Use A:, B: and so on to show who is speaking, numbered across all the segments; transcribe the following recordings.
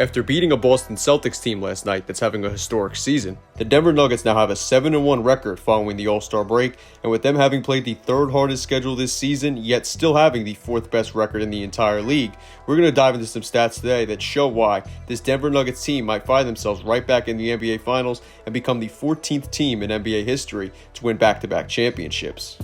A: After beating a Boston Celtics team last night that's having a historic season, the Denver Nuggets now have a 7-1 record following the All-Star break, and with them having played the third hardest schedule this season, yet still having the fourth best record in the entire league, we're going to dive into some stats today that show why this Denver Nuggets team might find themselves right back in the NBA Finals and become the 14th team in NBA history to win back-to-back championships.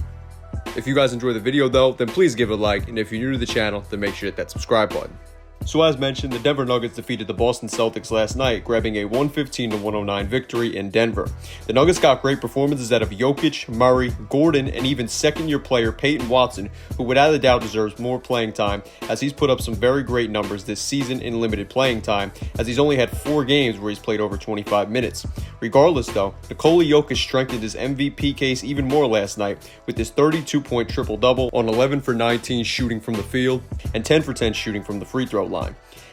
A: If you guys enjoyed the video though, then please give it a like, and if you're new to the channel, then make sure to hit that subscribe button. So as mentioned, the Denver Nuggets defeated the Boston Celtics last night, grabbing a 115-109 victory in Denver. The Nuggets got great performances out of Jokic, Murray, Gordon, and even second-year player Peyton Watson, who without a doubt deserves more playing time, as he's put up some very great numbers this season in limited playing time, as he's only had 4 games where he's played over 25 minutes. Regardless though, Nikola Jokic strengthened his MVP case even more last night with his 32-point triple-double on 11 for 19 shooting from the field and 10 for 10 shooting from the free throw line.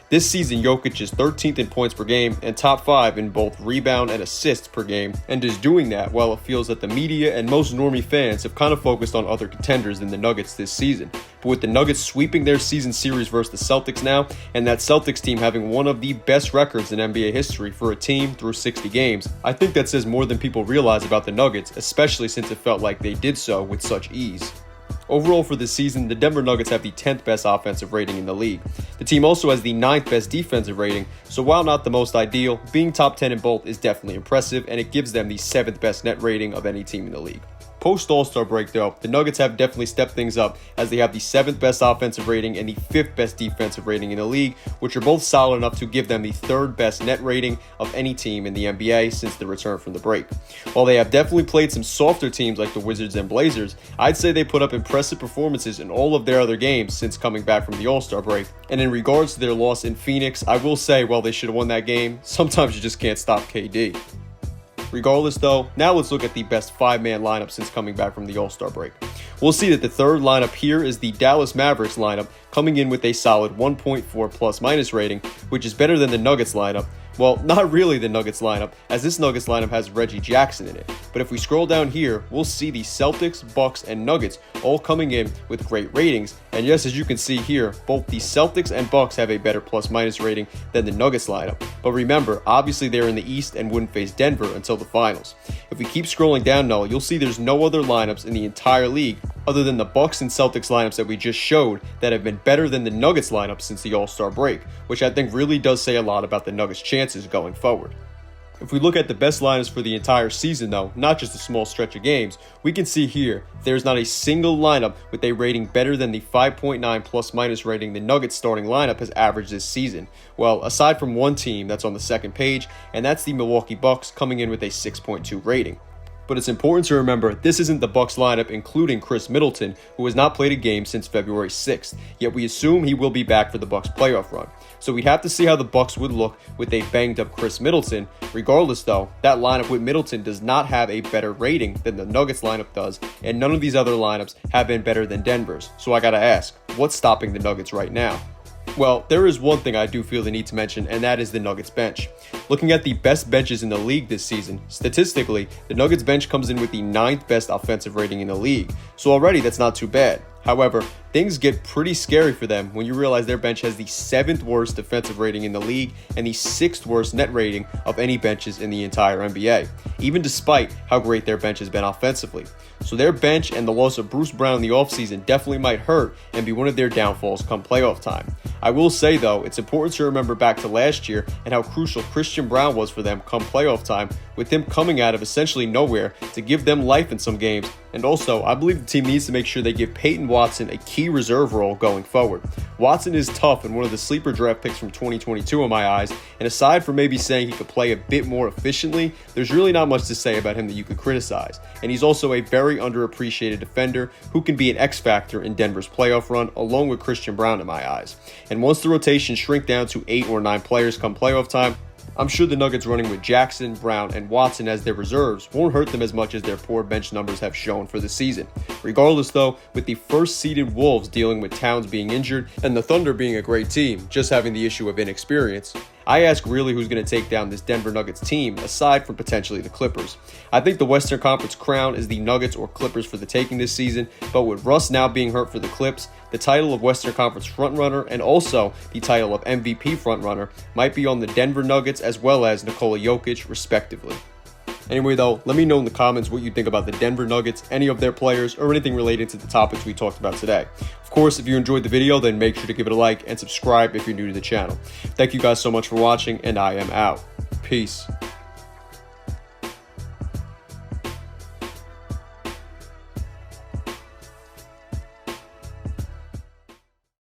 A: This season, Jokic is 13th in points per game and top 5 in both rebound and assists per game, and is doing that while it feels that the media and most normie fans have kind of focused on other contenders than the Nuggets this season. But with the Nuggets sweeping their season series versus the Celtics now, and that Celtics team having one of the best records in NBA history for a team through 60 games, I think that says more than people realize about the Nuggets, especially since it felt like they did so with such ease. Overall for this season, the Denver Nuggets have the 10th best offensive rating in the league. The team also has the 9th best defensive rating, so while not the most ideal, being top 10 in both is definitely impressive, and it gives them the 7th best net rating of any team in the league. Post All-Star break though, the Nuggets have definitely stepped things up, as they have the 7th best offensive rating and the 5th best defensive rating in the league, which are both solid enough to give them the 3rd best net rating of any team in the NBA since the return from the break. While they have definitely played some softer teams like the Wizards and Blazers, I'd say they put up impressive performances in all of their other games since coming back from the All-Star break. And in regards to their loss in Phoenix, I will say while they should have won that game, sometimes you just can't stop KD. Regardless though, now let's look at the best 5-man lineup since coming back from the All-Star break. We'll see that the third lineup here is the Dallas Mavericks lineup, coming in with a solid 1.4 plus-minus rating, which is better than the Nuggets lineup. Well, not really the Nuggets lineup, as this Nuggets lineup has Reggie Jackson in it. But if we scroll down here, we'll see the Celtics, Bucks, and Nuggets all coming in with great ratings. And yes, as you can see here, both the Celtics and Bucks have a better plus-minus rating than the Nuggets lineup. But remember, obviously they're in the East and wouldn't face Denver until the finals. If we keep scrolling down though, you'll see there's no other lineups in the entire league other than the Bucks and Celtics lineups that we just showed that have been better than the Nuggets lineup since the All-Star break, which I think really does say a lot about the Nuggets' chances going forward. If we look at the best lineups for the entire season though, not just a small stretch of games, we can see here there's not a single lineup with a rating better than the 5.9 plus-minus rating the Nuggets starting lineup has averaged this season. Well, aside from one team that's on the second page, and that's the Milwaukee Bucks coming in with a 6.2 rating. But it's important to remember this isn't the Bucks lineup including Chris Middleton, who has not played a game since February 6th, yet we assume he will be back for the Bucks playoff run. So we'd have to see how the Bucks would look with a banged up Chris Middleton. Regardless though, that lineup with Middleton does not have a better rating than the Nuggets lineup does, and none of these other lineups have been better than Denver's. So I gotta ask, what's stopping the Nuggets right now? Well, there is one thing I do feel the need to mention, and that is the Nuggets bench. Looking at the best benches in the league this season, statistically, the Nuggets bench comes in with the 9th best offensive rating in the league, so already that's not too bad. However, things get pretty scary for them when you realize their bench has the 7th worst defensive rating in the league and the 6th worst net rating of any benches in the entire NBA, even despite how great their bench has been offensively. So their bench and the loss of Bruce Brown in the offseason definitely might hurt and be one of their downfalls come playoff time. I will say though, it's important to remember back to last year and how crucial Christian Braun was for them come playoff time, with him coming out of essentially nowhere to give them life in some games. And also, I believe the team needs to make sure they give Peyton Watson a key reserve role going forward. Watson is tough and one of the sleeper draft picks from 2022 in my eyes, and aside from maybe saying he could play a bit more efficiently, there's really not much to say about him that you could criticize. And he's also a very underappreciated defender who can be an X factor in Denver's playoff run, along with Christian Braun in my eyes. And once the rotation shrink down to 8 or 9 players come playoff time, I'm sure the Nuggets running with Jackson, Brown, and Watson as their reserves won't hurt them as much as their poor bench numbers have shown for the season. Regardless though, with the first-seeded Wolves dealing with Towns being injured and the Thunder being a great team, just having the issue of inexperience, I ask really who's going to take down this Denver Nuggets team, aside from potentially the Clippers. I think the Western Conference crown is the Nuggets or Clippers for the taking this season, but with Russ now being hurt for the Clips, the title of Western Conference frontrunner and also the title of MVP frontrunner might be on the Denver Nuggets as well as Nikola Jokic, respectively. Anyway though, let me know in the comments what you think about the Denver Nuggets, any of their players, or anything related to the topics we talked about today. Of course, if you enjoyed the video, then make sure to give it a like and subscribe if you're new to the channel. Thank you guys so much for watching, and I am out. Peace.